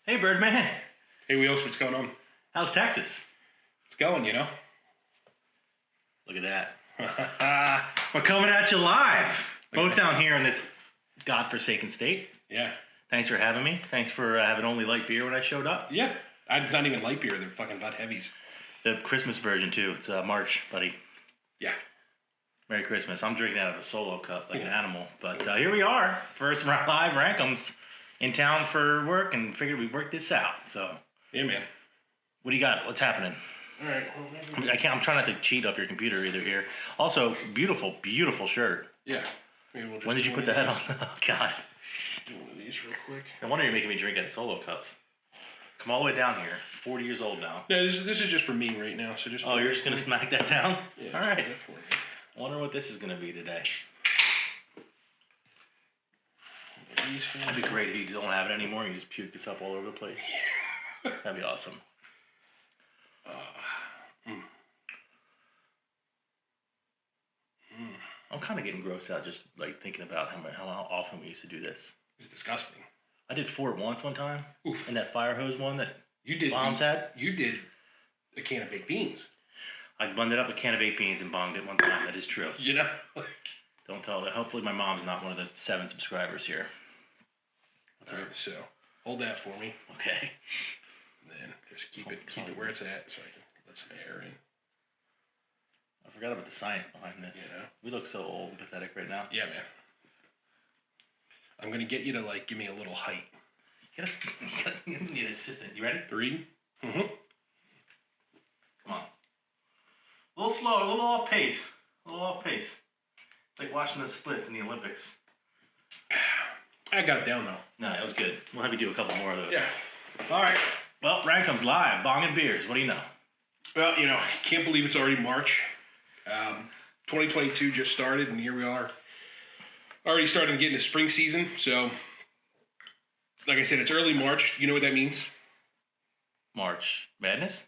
Hey, Birdman. Hey, Wheelz, what's going on? How's Texas? It's going, you know? Look at that. We're coming at you live. Both down here in this godforsaken state. Yeah. Thanks for having me. Thanks for having only light beer when I showed up. Yeah. It's not even light beer. They're fucking Bud Heavies. The Christmas version, too. It's March, buddy. Yeah. Merry Christmas. I'm drinking out of a solo cup like an animal. But here we are. First live RankEmz in town for work and figured we'd work this out. So, yeah, man. what do you got? What's happening? All right. Well, I'm trying not to cheat off your computer either here. Also, beautiful, beautiful shirt. Yeah. Maybe we'll just When did you put that on? Oh, God. Do one of these real quick. No wonder you're making me drink at solo cups. Come all the way down here. 40 years old now. No, this is just for me right now. So just. Oh, you're just going to smack that down? Yeah. All right. I wonder what this is going to be today. That'd be great if you don't have it anymore and you just puke this up all over the place. Yeah. That'd be awesome. I'm kind of getting grossed out just like thinking about how often we used to do this. It's disgusting. I did 4 at once one time. Oof. And that fire hose one that You did. Bombs had. You did a can of baked beans. I blended up a can of baked beans and bonged it one time. That is true. You know? Don't tell that. Hopefully my mom's not one of the 7 subscribers here. All right, so hold that for me. Okay. And then just keep it where it's at so I can let some air in. I forgot about the science behind this. Yeah. We look so old and pathetic right now. Yeah, man. I'm going to get you to, give me a little height. You need an assistant. You ready? 3. Mm-hmm. Come on. A little slow, a little off pace. It's like watching the splits in the Olympics. I got it down, though. No, that was good. We'll have you do a couple more of those. Yeah. All right. Well, RankEmz live. Bong and beers. What do you know? Well, can't believe it's already March. 2022 just started, and here we are. Already starting to get into spring season. So, like I said, it's early March. You know what that means? March Madness?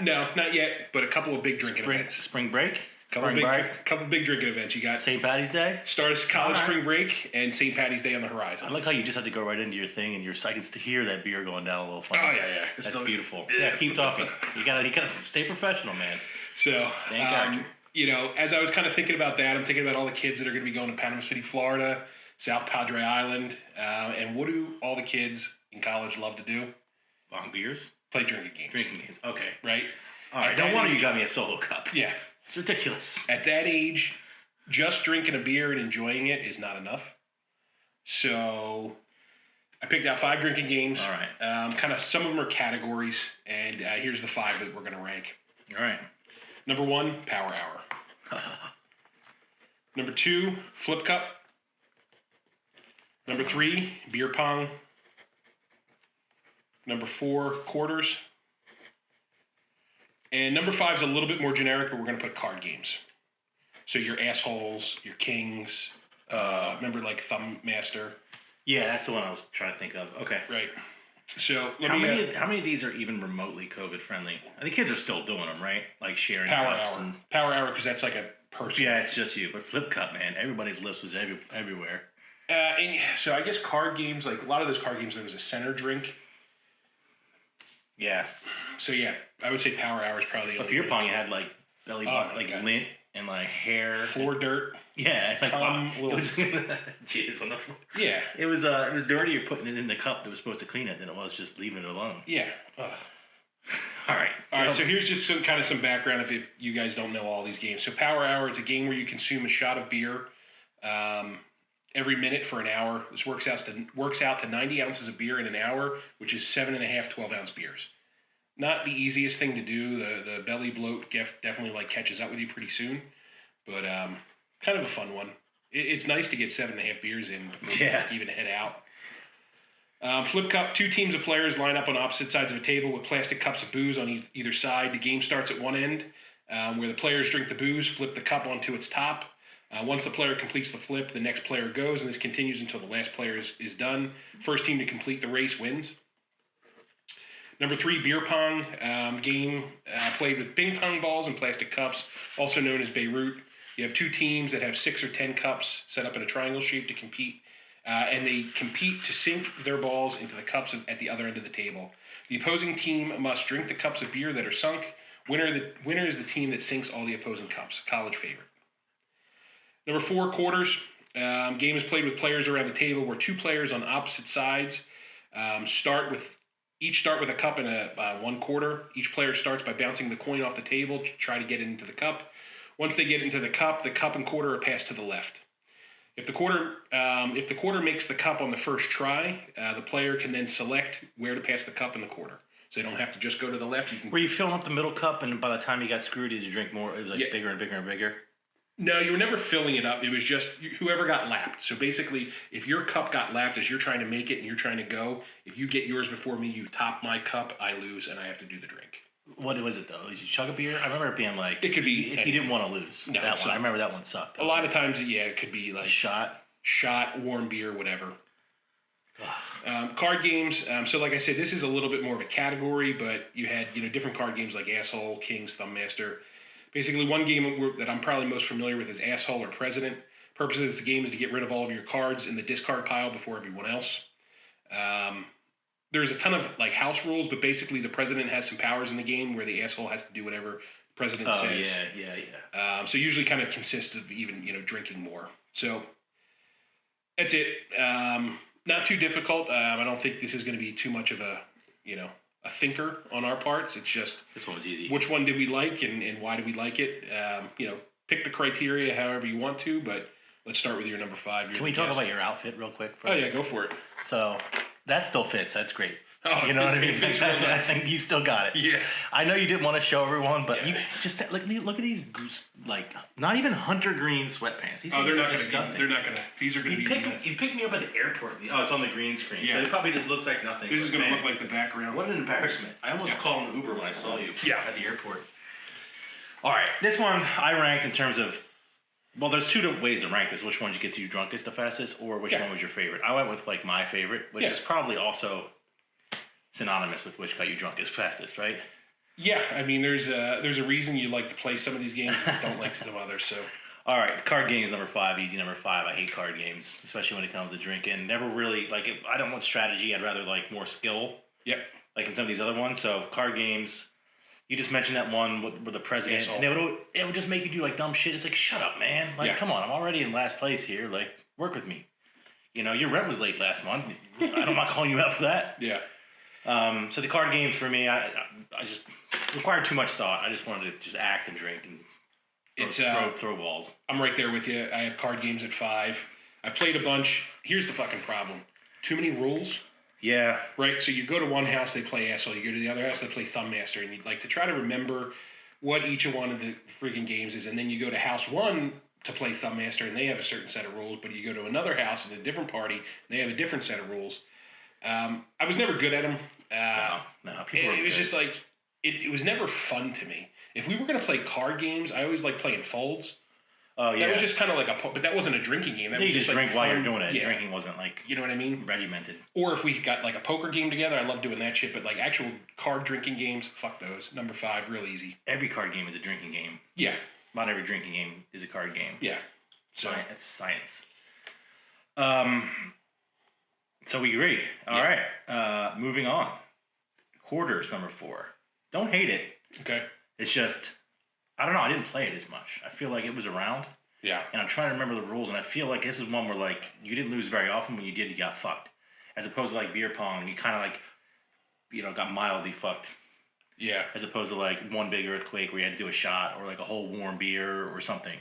No, not yet, but a couple of big drinking events. Spring Break? Couple big drinking events. You got St. Patty's Day? Start of college spring break and St. Patty's Day on the horizon. I like how you just have to go right into your thing, and I can still hear that beer going down a little funny. Oh, yeah. That's beautiful. Yeah, keep talking. You gotta stay professional, man. So, as I was kind of thinking about that, I'm thinking about all the kids that are going to be going to Panama City, Florida, South Padre Island, and what do all the kids in college love to do? Bong beers? Play drinking games. Okay. Right? All right. No wonder you got me a solo cup. Yeah. It's ridiculous. At that age, just drinking a beer and enjoying it is not enough. So I picked out 5 drinking games. All right. Kind of some of them are categories, and here's the 5 that we're going to rank. All right. Number 1, Power Hour. Number 2, Flip Cup. Number 3, Beer Pong. Number 4, Quarters. And number 5 is a little bit more generic, but we're going to put card games. So your assholes, your kings, remember Thumb Master? Yeah, that's the one I was trying to think of. Okay. Right. So how many of these are even remotely COVID friendly? I think kids are still doing them, right? Like sharing Power cups Hour. Power Hour, because that's like a person. Yeah, it's just you. But Flip Cup, man, everybody's list was everywhere. And so I guess card games, a lot of those card games, there was a center drink. Yeah. So yeah, I would say Power Hour is probably the only. Beer pong, you had belly button, lint and hair, floor dirt. Yeah, Jizz on the floor. Yeah, it was dirtier putting it in the cup that was supposed to clean it than it was just leaving it alone. Yeah. All right. So here's just some background if you guys don't know all these games. So Power Hour, it's a game where you consume a shot of beer every minute for an hour. This works out to 90 ounces of beer in an hour, which is 7.5 12-ounce beers. Not the easiest thing to do. The belly bloat definitely catches up with you pretty soon, but kind of a fun one. It's nice to get 7.5 beers in before you even head out. Flip Cup, 2 teams of players line up on opposite sides of a table with plastic cups of booze on either side. The game starts at one end, where the players drink the booze, flip the cup onto its top. Once the player completes the flip, the next player goes, and this continues until the last player is done. First team to complete the race wins. Number 3, Beer Pong, game played with ping pong balls and plastic cups, also known as Beirut. You have 2 teams that have 6 or 10 cups set up in a triangle shape to compete and they compete to sink their balls into the cups at the other end of the table. The opposing team must drink the cups of beer that are sunk. Winner is the team that sinks all the opposing cups. College favorite. Number 4, quarters. Game is played with players around the table where 2 players on opposite sides start with a cup and a 1 quarter. Each player starts by bouncing the coin off the table to try to get it into the cup. Once they get into the cup and quarter are passed to the left. If the quarter makes the cup on the first try, the player can then select where to pass the cup and the quarter. So you don't have to just go to the left. Were you filling up the middle cup, and by the time you got screwed, did you drink more? It was like bigger and bigger and bigger? No, you were never filling it up. It was just whoever got lapped. So basically, if your cup got lapped as you're trying to make it and you're trying to go, if you get yours before me, you top my cup, I lose, and I have to do the drink. What was it, though? Did you chug a beer? I remember it being like... It could be... If you didn't want to lose. No, that one. I remember that one sucked. A lot of times, it could be like... Shot, warm beer, whatever. Card games. So like I said, this is a little bit more of a category, but you had different card games like Asshole, Kings, Thumb Master. Basically, one game that I'm probably most familiar with is Asshole or President. Purpose of this game is to get rid of all of your cards in the discard pile before everyone else. There's a ton of house rules, but basically the president has some powers in the game where the asshole has to do whatever the president says. Yeah. So usually kind of consists of even drinking more. So that's it. Not too difficult. I don't think this is going to be too much of a thinker on our parts. It's just this one was easy. Which one did we like and why did we like it? Pick the criteria however you want to, but let's start with your number 5. Can we talk about your outfit real quick first? Oh yeah, go for it. So that still fits. That's great. Oh, you know what I mean? I think you still got it. Yeah. I know you didn't want to show everyone, but you just look at these not even hunter green sweatpants. These they're not disgusting. They're not gonna. These are gonna be. You picked me up at the airport. Oh, it's on the green screen. Yeah. So it probably just looks like nothing. This is gonna look like the background. What an embarrassment! I almost called an Uber when I saw you. At the airport. All right, this one I ranked in terms of. Well, there's 2 ways to rank this. Which one gets you drunkest the fastest, or which one was your favorite? I went with my favorite, which is probably also synonymous with which got you drunkest fastest, right? Yeah, I mean, there's a reason you like to play some of these games and don't like some others. So, all right, card games number 5, easy number 5. I hate card games, especially when it comes to drinking. Never really I don't want strategy. I'd rather more skill. Yep. Like in some of these other ones. So card games. You just mentioned that one with the president, and it would just make you do dumb shit. It's shut up, man. Come on, I'm already in last place here. Work with me. Your rent was late last month. I'm not calling you out for that. Yeah. So the card games for me, I just required too much thought. I just wanted to just act and drink and throw balls. I'm right there with you. I have card games at 5. I've played a bunch. Here's the fucking problem: too many rules. Yeah. Right. So you go to one house, they play Asshole. You go to the other house, they play Thumb Master, and you'd like to try to remember what each one of the freaking games is, and then you go to house 1 to play Thumb Master, and they have a certain set of rules. But you go to another house in a different party, and they have a different set of rules. I was never good at them. No. It was just it was never fun to me. If we were going to play card games, I always liked playing folds. Oh yeah. That was just kind of but that wasn't a drinking game. That was you just drink while you're doing it. Yeah. Drinking wasn't you know what I mean? Regimented. Or if we got a poker game together, I love doing that shit. But actual card drinking games, fuck those. Number 5, real easy. Every card game is a drinking game. Yeah. Not every drinking game is a card game. Yeah. So it's science. So we agree. All right. Moving on. Quarters, number 4. Don't hate it. Okay. It's just, I don't know. I didn't play it as much. I feel like it was around. Yeah. And I'm trying to remember the rules, and I feel like this is one where you didn't lose very often. When you did, you got fucked. As opposed to beer pong, you kind of got mildly fucked. Yeah. As opposed to one big earthquake where you had to do a shot or a whole warm beer or something.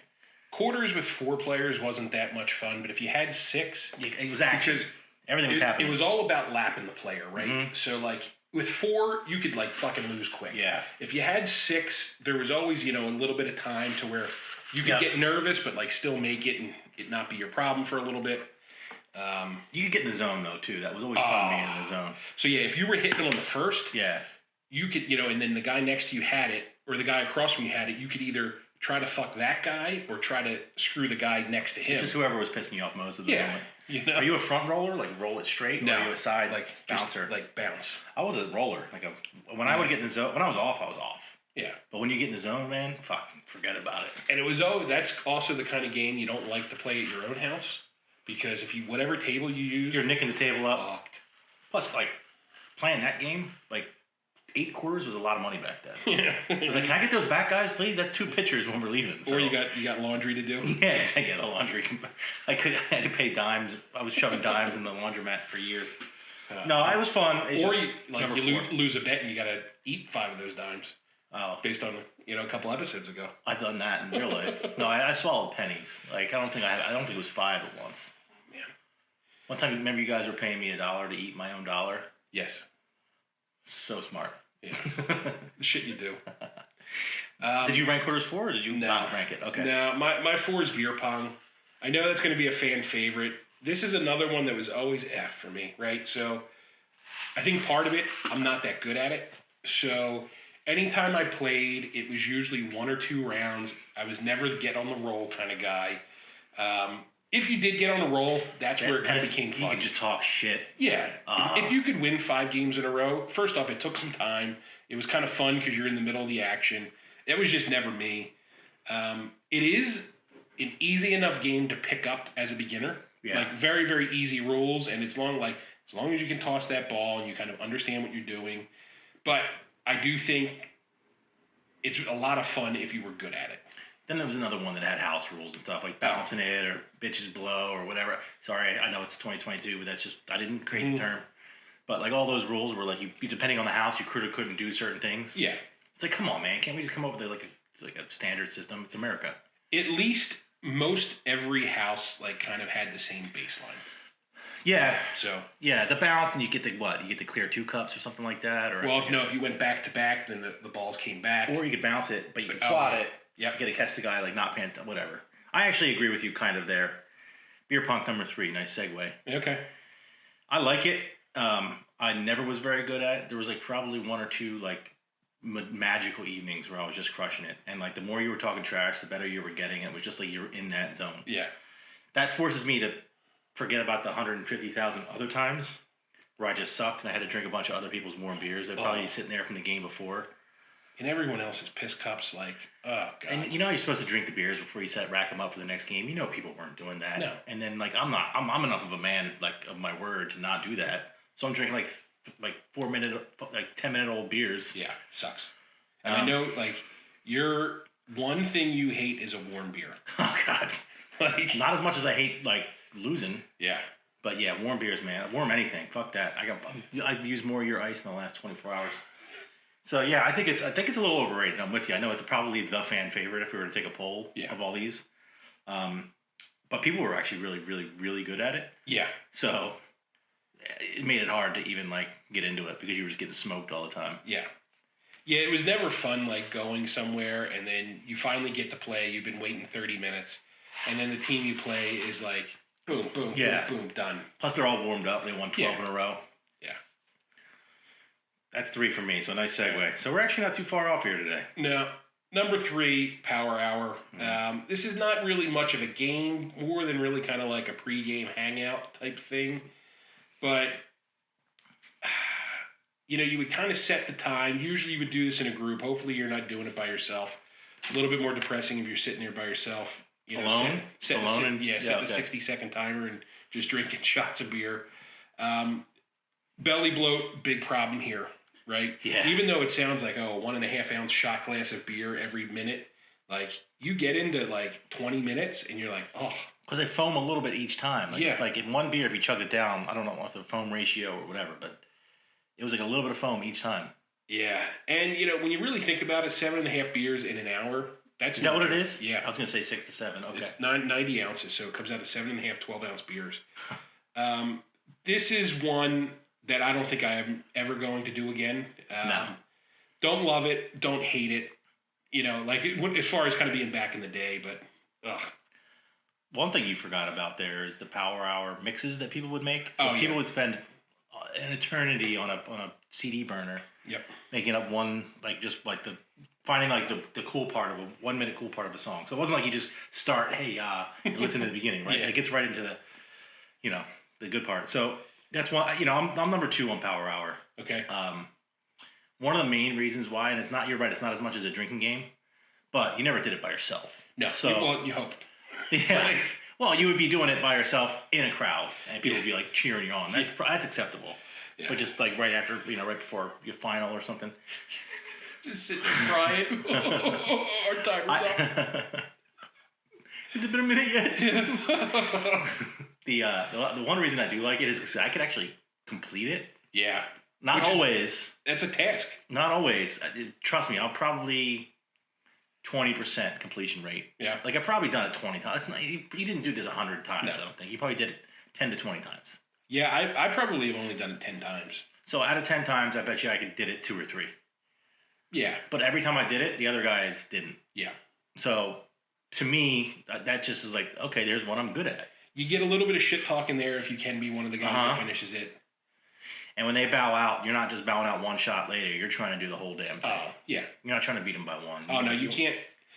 Quarters with 4 players wasn't that much fun, but if you had 6, it was action. Because everything was happening. It was all about lapping the player, right? Mm-hmm. So with 4, you could fucking lose quick. Yeah. If you had 6, there was always a little bit of time to where you could get nervous, but still make it and it not be your problem for a little bit. You could get in the zone though too. That was always fun being in the zone. So yeah, if you were hitting them on the first, yeah, you could and then the guy next to you had it, or the guy across from you had it. You could either try to fuck that guy or try to screw the guy next to him. It's just whoever was pissing you off most of the moment. Are you a front roller, roll it straight? No. Or are you a side bouncer? Just, bounce. I was a roller. When I would get in the zone, when I was off, I was off. Yeah. But when you get in the zone, man, forget about it. And that's also the kind of game you don't like to play at your own house. because if you whatever table you use, you're nicking the table up. Fucked. Plus, like playing that game, like 8 quarters was a lot of money back then. Yeah. I was like, can I get those back, guys, please? That's 2 pitchers when we're leaving. So. Or you got laundry to do. Yeah, exactly. Yeah, the laundry. I had to pay dimes. I was shoving dimes in the laundromat for years. No, it was fun. Or you lose a bet and you got to eat 5 of those dimes. Oh, based on a couple episodes ago. I've done that in real life. No, I swallowed pennies. Like I don't think it was 5 at once. Man, one time, remember you guys were paying me $1 to eat my own dollar? Yes. So smart. Yeah. The shit you do. Did you rank quarters 4 or did you not rank it? Okay. No, my 4 is beer pong. I know that's going to be a fan favorite. This is another one that was always F for me, right? So I think part of it, I'm not that good at it. So anytime I played, it was usually 1 or 2 rounds. I was never the get on the roll kind of guy. If you did get on a roll, that's where it kind of became fun. You could just talk shit. Yeah. If you could win 5 games in a row, first off, it took some time. It was kind of fun because you're in the middle of the action. It was just never me. It is an easy enough game to pick up as a beginner. Yeah. Like very, very easy rules, and as long as you can toss that ball and you kind of understand what you're doing. But I do think it's a lot of fun if you were good at it. Then there was another one that had house rules and stuff, like bouncing it or bitches blow or whatever. Sorry, I know it's 2022, but that's just, I didn't create the term. But like all those rules were like, you depending on the house, you could or couldn't do certain things. Yeah. It's like, come on, man. Can't we just come up with it's like a standard system? It's America. At least most every house like kind of had the same baseline. Yeah. So. Yeah, the bounce, and you get to what? You get to clear 2 cups or something like that? Or if you went back to back, then the balls came back. Or you could bounce it, but you could swat it. Yep. You get to catch the guy, like not paying attention, whatever. I actually agree with you kind of there. Beer pong number 3, nice segue. Okay. I like it. I never was very good at it. There was like probably 1 or 2 like magical evenings where I was just crushing it. And like the more you were talking trash, the better you were getting. It was just like you were in that zone. Yeah. That forces me to forget about the 150,000 other times where I just sucked and I had to drink a bunch of other people's warm beers. They're probably sitting there from the game before. And everyone else's piss cups, like, oh, God. And you know you're supposed to drink the beers before you rack them up for the next game. You know people weren't doing that. No. And then, like, I'm enough of a man, like, of my word to not do that. So I'm drinking, like 10-minute old beers. Yeah, sucks. And I know, like, your one thing you hate is a warm beer. Oh, God. Like, not as much as I hate, like, losing. Yeah. But, yeah, warm beers, man. Warm anything. Fuck that. I've used more of your ice in the last 24 hours. So yeah, I think it's a little overrated. I'm with you. I know it's probably the fan favorite if we were to take a poll of all these. But people were actually really, really, really good at it. Yeah. So it made it hard to even like get into it because you were just getting smoked all the time. Yeah. Yeah, it was never fun like going somewhere and then you finally get to play. You've been waiting 30 minutes, and then the team you play is like boom, boom, boom, boom, done. Plus they're all warmed up. They won 12 in a row. Yeah. That's 3 for me, so nice segue. So we're actually not too far off here today. No. Number 3, Power Hour. This is not really much of a game, more than really kind of like a pregame hangout type thing. But, you would kind of set the time. Usually you would do this in a group. Hopefully you're not doing it by yourself. A little bit more depressing if you're sitting there by yourself. Alone? Set the 60-second timer and just drinking shots of beer. Belly bloat, big problem here. Right? Yeah. Even though it sounds like, 1.5 ounce shot glass of beer every minute, like you get into like 20 minutes and you're like, oh. Because they foam a little bit each time. Like, it's like in one beer, if you chug it down, I don't know if the foam ratio or whatever, but it was like a little bit of foam each time. Yeah. And, when you really think about it, 7.5 beers in an hour, is that what it is? Yeah. I was going to say 6 to 7. Okay. It's 90 ounces, so it comes out to 7.5 12-ounce beers. This is one that I don't think I am ever going to do again. No. Don't love it. Don't hate it. As far as kind of being back in the day, but ugh. One thing you forgot about there is the Power Hour mixes that people would make. So people would spend an eternity on a CD burner. Yep. Making up one, finding the cool part of a 1 minute cool part of a song. So it wasn't like you just start, and listen to the beginning, right? Yeah. It gets right into the good part. So that's why, I'm number 2 on Power Hour. Okay. One of the main reasons why, and you're right, it's not as much as a drinking game, but you never did it by yourself. No. So, you hope. Yeah. Right. Well, you would be doing it by yourself in a crowd, and people would be like cheering you on. That's acceptable. Yeah. But just like right after, right before your final or something. Just sitting there crying. Our timer's up. Has it been a minute yet? The one reason I do like it is because I could actually complete it. Yeah. Not always. That's a task. Not always. Trust me, I'll probably 20% completion rate. Yeah. Like I've probably done it 20 times. That's not, you didn't do this 100 times, I don't think. You probably did it 10 to 20 times. Yeah, I probably have only done it 10 times. So out of 10 times, I bet you I did it 2 or 3. Yeah. But every time I did it, the other guys didn't. Yeah. So to me, that just is like, okay, there's what I'm good at. You get a little bit of shit talk in there if you can be one of the guys that finishes it. And when they bow out, you're not just bowing out one shot later. You're trying to do the whole damn thing. Oh, yeah. You're not trying to beat them by one. Oh, no, you can't.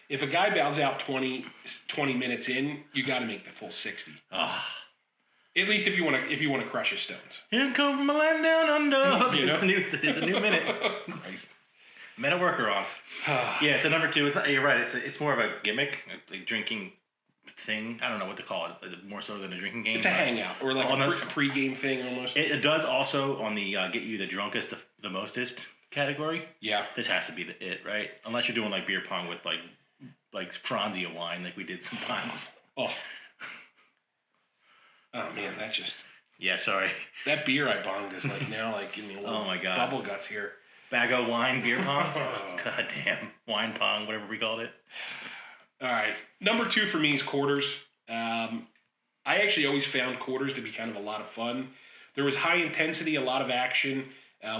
If a guy bows out 20 minutes in, you got to make the full 60. At least if you want to crush his stones. Here come from a land down under. It's a new minute. Nice. Met a worker on. Yeah, so number 2, you're right. It's more of a gimmick, a drinking thing. I don't know what to call it. It's more so than a drinking game. It's a hangout or like a pre-game thing almost. It does also on the get you the drunkest, the mostest category. Yeah. This has to be it, right? Unless you're doing like beer pong with like Franzia wine like we did sometimes. Oh man, that just... Yeah, sorry. That beer I bonged is like now like giving me a little bubble guts here. Bago wine, beer pong? God damn. Wine pong, whatever we called it. All right. Number 2 for me is quarters. I actually always found quarters to be kind of a lot of fun. There was high intensity, a lot of action.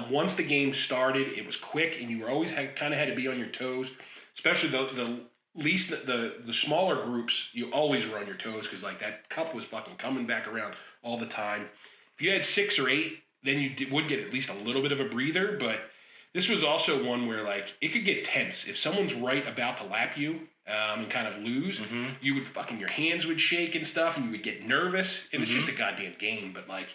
Once the game started, it was quick, and you were always kind of had to be on your toes. Especially the smaller groups, you always were on your toes because like that cup was fucking coming back around all the time. If you had 6 or 8, then you would get at least a little bit of a breather. But this was also one where like it could get tense if someone's right about to lap you. And kind of lose, you would your hands would shake and stuff, and you would get nervous. It was just a goddamn game, but like,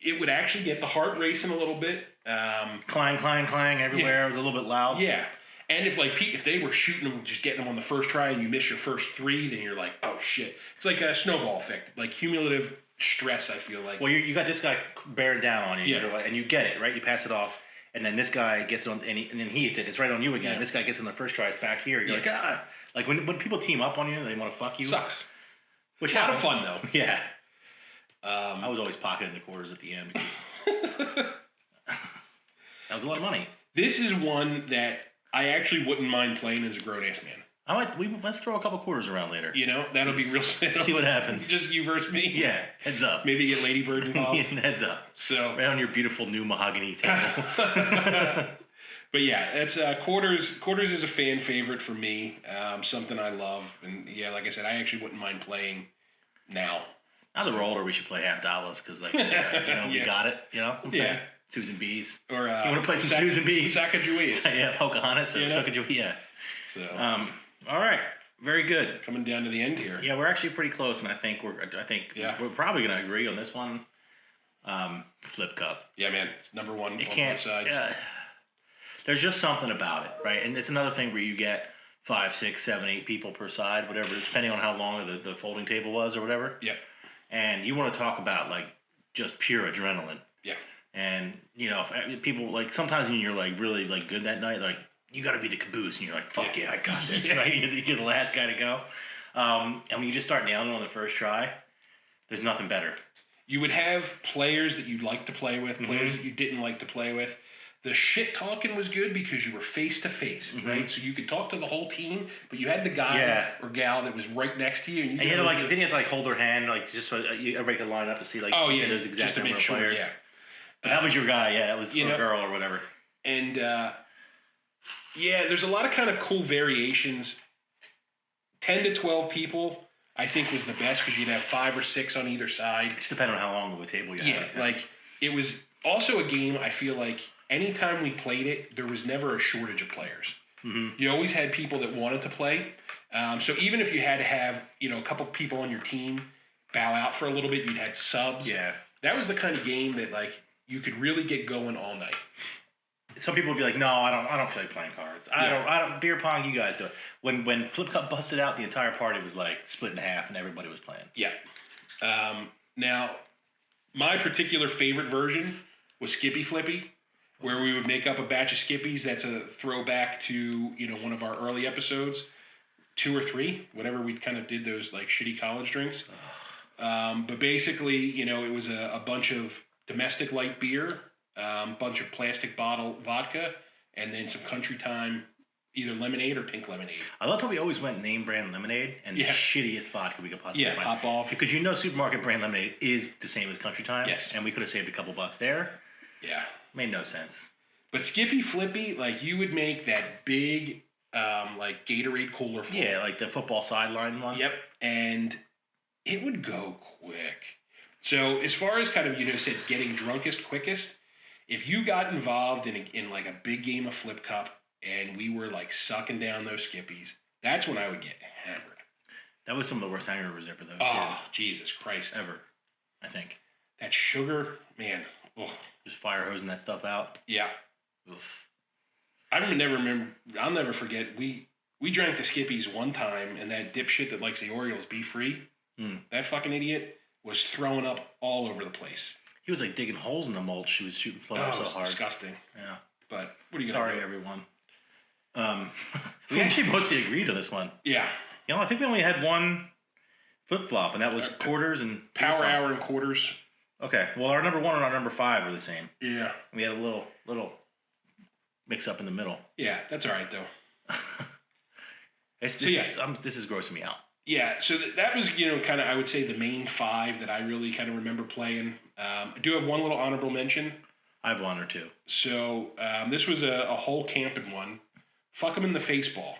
it would actually get the heart racing a little bit. Clang, clang, clang everywhere. Yeah. It was a little bit loud. Yeah, and if they were shooting them, just getting them on the first try, and you miss your first 3, then you're like, oh shit. It's like a snowball effect, like cumulative stress. I feel like. Well, you got this guy bearing down on you, yeah. And you get it right. You pass it off. And then this guy gets on, and then he hits it. It's right on you again. Yeah. This guy gets in the first try. It's back here. You're like, ah. Like when people team up on you, they want to fuck you. Sucks. Which a lot of fun though. Yeah. I was always pocketing the quarters at the end because that was a lot of money. This is one that I actually wouldn't mind playing as a grown ass man. Let's throw a couple quarters around later. That'll be real. See what happens. Just you versus me. Yeah, heads up. Maybe get Lady Bird involved. Heads up. So right on your beautiful new mahogany table. But yeah, that's quarters. Quarters is a fan favorite for me. Something I love, and yeah, like I said, I actually wouldn't mind playing now. Now that we're older, we should play $50 because, like, we got it. You know, what I'm saying? Susan B's. Or you want to play some Susan B's? Sacagaweas. Yeah, Pocahontas or Sacagawea. Yeah. So. All right. Very good. Coming down to the end here. Yeah, we're actually pretty close, and I think we're probably going to agree on this one. Flip cup. Yeah, man, it's number 1 on both sides. There's just something about it, right? And it's another thing where you get 5, 6, 7, 8 people per side, whatever, depending on how long the folding table was or whatever. Yeah. And you want to talk about like just pure adrenaline. Yeah. And if people like sometimes when you're like really like good that night, like you got to be the caboose, and you're like, fuck yeah, I got this, right? You're the last guy to go. And when you just start nailing it on the first try, there's nothing better. You would have players that you'd like to play with, players that you didn't like to play with. The shit talking was good because you were face to face, right? So you could talk to the whole team, but you had the guy or gal that was right next to you, and you had to like hold their hand, like just so everybody could line up to see like those exact just to make sure, players. Yeah. But that was your guy, that was your girl or whatever. And there's a lot of kind of cool variations. 10 to 12 people, I think, was the best because you'd have 5 or 6 on either side. Just depending on how long of a table you had. Yeah, like it was also a game. I feel like anytime we played it, there was never a shortage of players. You always had people that wanted to play. So even if you had to have a couple people on your team bow out for a little bit, you'd had subs. Yeah, that was the kind of game that like you could really get going all night. some people would be like, no, I don't feel like playing cards. I don't beer pong. You guys do it. When Flip Cup busted out, the entire party was like split in half, and everybody was playing. Yeah. Now, my particular favorite version was Skippy Flippy, where we would make up a batch of Skippies. That's a throwback to one of our early episodes, 2 or 3, whatever we kind of did those like shitty college drinks. But basically, it was a bunch of domestic light beer, bunch of plastic bottle vodka, and then some Country Time, either lemonade or pink lemonade. I love how we always went name brand lemonade and the shittiest vodka we could possibly find. Pop off. Because supermarket brand lemonade is the same as Country Time. Yes. And we could have saved a couple bucks there. Yeah. Made no sense. But Skippy Flippy, like you would make that big, like Gatorade cooler full. Yeah, like the football sideline one. Yep. And it would go quick. So as far as kind of, said getting drunkest quickest, if you got involved in like a big game of Flip Cup and we were like sucking down those Skippies, that's when I would get hammered. That was some of the worst hangovers ever, though. Oh, Jesus Christ. Ever, I think. That sugar, man. Ugh. Just fire hosing that stuff out. Yeah. Oof. I'll never forget, we drank the Skippies one time, and that dipshit that likes the Orioles be free, that fucking idiot was throwing up all over the place. He was like digging holes in the mulch. He was shooting flow up so hard. Disgusting. Yeah. But what are you Sorry, everyone. We actually mostly agreed on this one. Yeah. I think we only had one flip-flop, and that was quarters and... Power hour and quarters. Okay. Well, our number 1 and our number 5 are the same. Yeah. We had a little mix-up in the middle. Yeah, that's all right, though. This is grossing me out. Yeah, so that was, kind of, I would say, the main 5 that I really kind of remember playing. I do have one little honorable mention. I have 1 or 2. So this was a whole camping one. Fuck 'em in the face ball.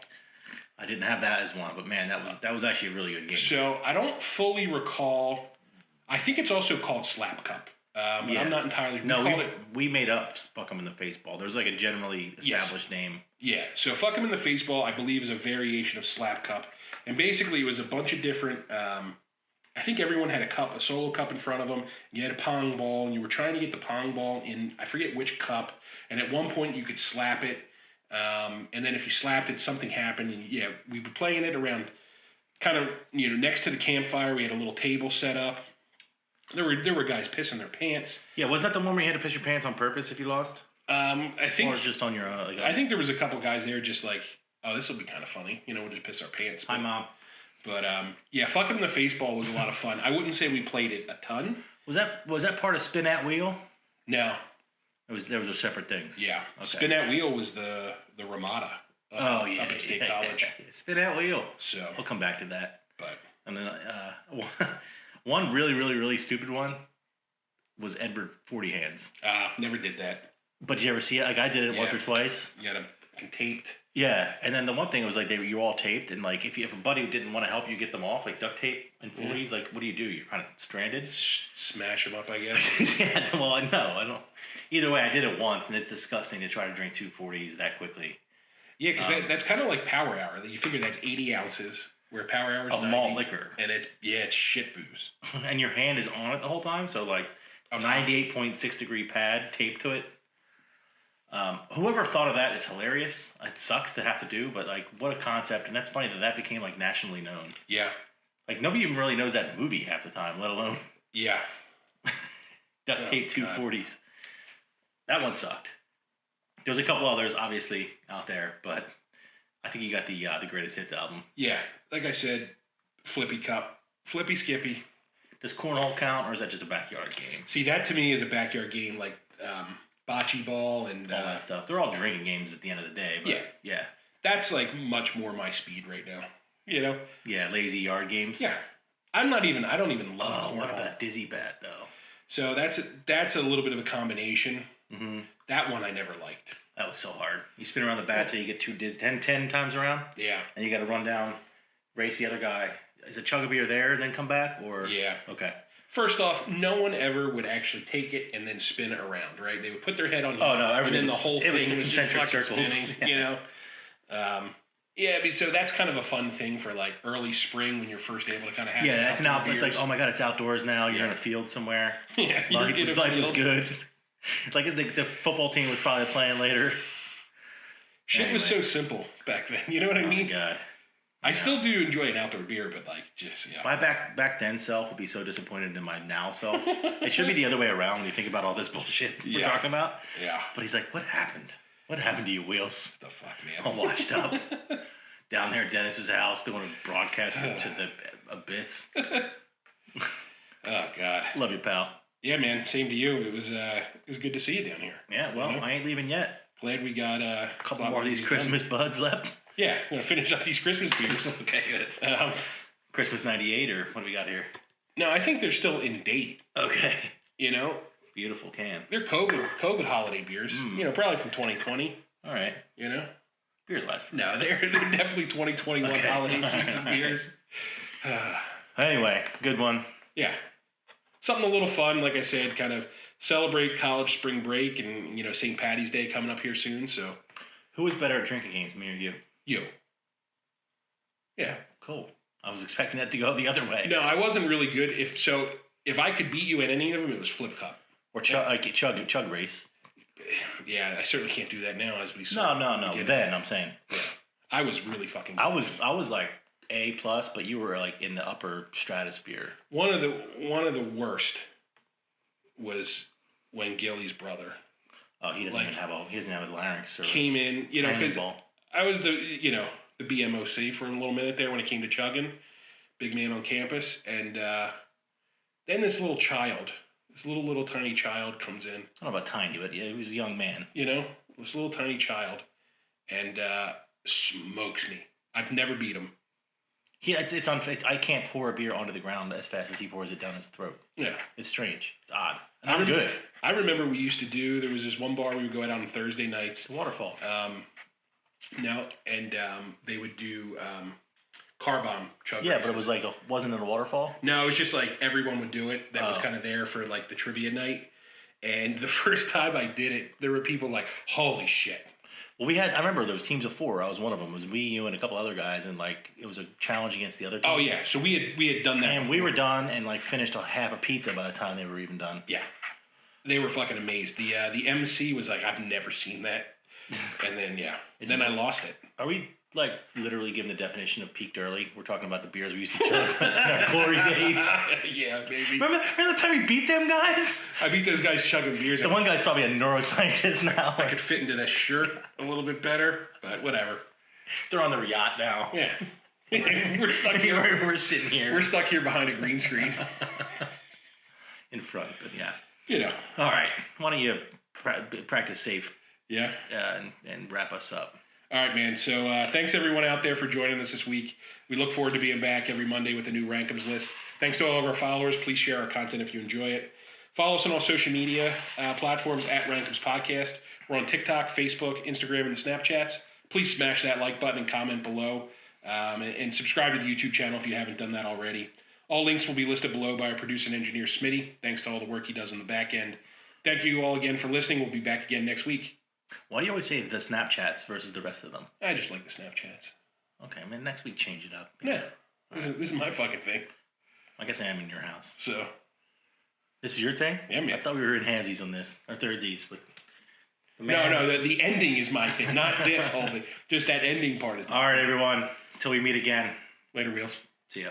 I didn't have that as one, but man, that was actually a really good game. So I don't fully recall. I think it's also called Slap Cup. But I'm not entirely... We made up Fuck 'em in the face ball. There's like a generally established name. Yeah, so Fuck 'em in the face ball, I believe, is a variation of Slap Cup. And basically, it was a bunch of different... I think everyone had a solo cup in front of them. You had a Pong ball, and you were trying to get the Pong ball in, I forget which cup. And at one point, you could slap it. And then if you slapped it, something happened. And we were playing it around kind of, next to the campfire. We had a little table set up. There were guys pissing their pants. Yeah, wasn't that the one where you had to piss your pants on purpose if you lost? I think... Or just on your own? I think there was a couple guys there just like, oh, this will be kind of funny. We'll just piss our pants. Hi, Mom. But, Fuck 'em in the face ball was a lot of fun. I wouldn't say we played it a ton. Was that part of Spin at Wheel? No. There was separate things. Yeah. Okay. Spin at Wheel was the Ramada. Up at State College. Spin at Wheel. So we'll come back to that. But and then one really, really, really stupid one was Edward 40 Hands. Never did that. But did you ever see it? Like I did it once or twice. You got them taped. Yeah, and then the one thing was like you were all taped, and like if a buddy didn't want to help you get them off, like duct tape and 40s, like what do? You're kind of stranded. Smash them up, I guess. Yeah, well, I don't. Either way, I did it once, and it's disgusting to try to drink 2 40s that quickly. Yeah, because that's kind of like Power Hour. You figure that's 80 ounces, where Power Hour is 90. Malt liquor. And it's shit booze. And your hand is on it the whole time, so like a 98.6 degree pad taped to it. Whoever thought of that, it's hilarious. It sucks to have to do, but like what a concept. And that's funny that became like nationally known. Yeah. Like nobody even really knows that movie half the time, let alone duct tape 240s. That one sucked. There's a couple others obviously out there, but I think you got the Greatest Hits album. Yeah. Like I said, Flippy Cup, Flippy Skippy. Does cornhole count, or is that just a backyard game? See, that to me is a backyard game, like bocce ball and all that stuff. They're all drinking games at the end of the day. But yeah. That's like much more my speed right now. Yeah, lazy yard games. Yeah. I don't even love cornhole. What about Dizzy Bat though? So that's a little bit of a combination. Mm-hmm. That one I never liked. That was so hard. You spin around the bat till you get 10 times around. Yeah. And you got to run down, race the other guy. Is a chug of beer there and then come back? Or yeah. Okay. First off, no one ever would actually take it and then spin it around, right? They would put their head on you. Oh, no. And then the whole thing was just fucking spinning, Yeah, I mean, so that's kind of a fun thing for like early spring when you're first able to kind of have some outdoor beers. It's like, oh my God, it's outdoors now. You're in a field somewhere. Yeah, life is good. Like the football team was probably playing later. Shit was so simple back then. You know what I mean? Oh, God. I still do enjoy an outdoor beer, but like, just, yeah. My back then self would be so disappointed in my now self. It should be the other way around when you think about all this bullshit we're talking about. Yeah. But he's like, what happened? What happened to you, Wheels? The fuck, man? All washed up. Down there at Dennis's house doing a broadcast to the abyss. Oh, God. Love you, pal. Yeah, man. Same to you. It was good to see you down here. Yeah, well, I ain't leaving yet. Glad we got a couple more of these Christmas buds left. Yeah, I'm going to finish up these Christmas beers. Okay, good. Christmas 98, or what do we got here? No, I think they're still in date. Okay. You know? Beautiful can. They're COVID holiday beers. You know, probably from 2020. All right. You know? Beers last forever. No, they're definitely 2021 holiday season beers. Anyway, good one. Yeah. Something a little fun, like I said, kind of celebrate college spring break and, you know, St. Patty's Day coming up here soon, so. Who was better at drinking games, me or you? You. Yeah. Cool. I was expecting that to go the other way. No, I wasn't really good. If I could beat you at any of them, it was Flip Cup. Or chug race. Yeah, I certainly can't do that now as we saw. No. Then I'm saying. Yeah. I was really fucking good. I was like A+, but you were like in the upper stratosphere. One of the worst was when Gilly's brother. Oh, he doesn't even have a larynx. Or came in, you know, because I was the BMOC for a little minute there when it came to chugging, big man on campus, and then this little tiny child comes in. I don't know about tiny, but yeah, he was a young man. You know, this little tiny child, and smokes me. I've never beat him. It's unfair. I can't pour a beer onto the ground as fast as he pours it down his throat. Yeah. It's strange. It's odd. And I'm good. I remember we used to do, there was this one bar we would go out on Thursday nights. Waterfall. They would do car bomb chug races. But it was like, wasn't it a waterfall? No, it was just like everyone would do it. That was kind of there for like the trivia night. And the first time I did it, there were people like, holy shit. Well, I remember there was teams of 4. I was one of them. It was me, you, and a couple other guys, and like it was a challenge against the other team. Oh yeah, so we had done that. And before. we were done, and like finished half a pizza by the time they were even done. Yeah, they were fucking amazed. The MC was like, I've never seen that, and then I lost it. Are we like literally giving the definition of peaked early? We're talking about the beers we used to chug in our glory days. Yeah, maybe. Remember the time we beat them guys? I beat those guys chugging beers. The one guy's probably a neuroscientist now. I could fit into that shirt a little bit better, but whatever. They're on their yacht now. Yeah. We're stuck here. We're sitting here. We're stuck here behind a green screen. In front, but yeah. You know. All right. Why don't you practice safe? Yeah. And wrap us up. All right, man. So thanks everyone out there for joining us this week. We look forward to being back every Monday with a new RankEmz list. Thanks to all of our followers. Please share our content if you enjoy it. Follow us on all social media platforms at RankEmz Podcast. We're on TikTok, Facebook, Instagram, and the Snapchats. Please smash that like button and comment below. And subscribe to the YouTube channel if you haven't done that already. All links will be listed below by our producer and engineer, Smitty. Thanks to all the work he does on the back end. Thank you all again for listening. We'll be back again next week. Why do you always say the Snapchats versus the rest of them? I just like the Snapchats. Okay, I mean, next week change it up. Yeah. This is my fucking thing. I guess I am in your house. So. This is your thing? Yeah, man. I thought we were in handsies on this. Or thirdsies. With the ending is my thing. Not this whole thing. Just that ending part is my thing. All right, everyone. Until we meet again. Later, Wheels. See ya.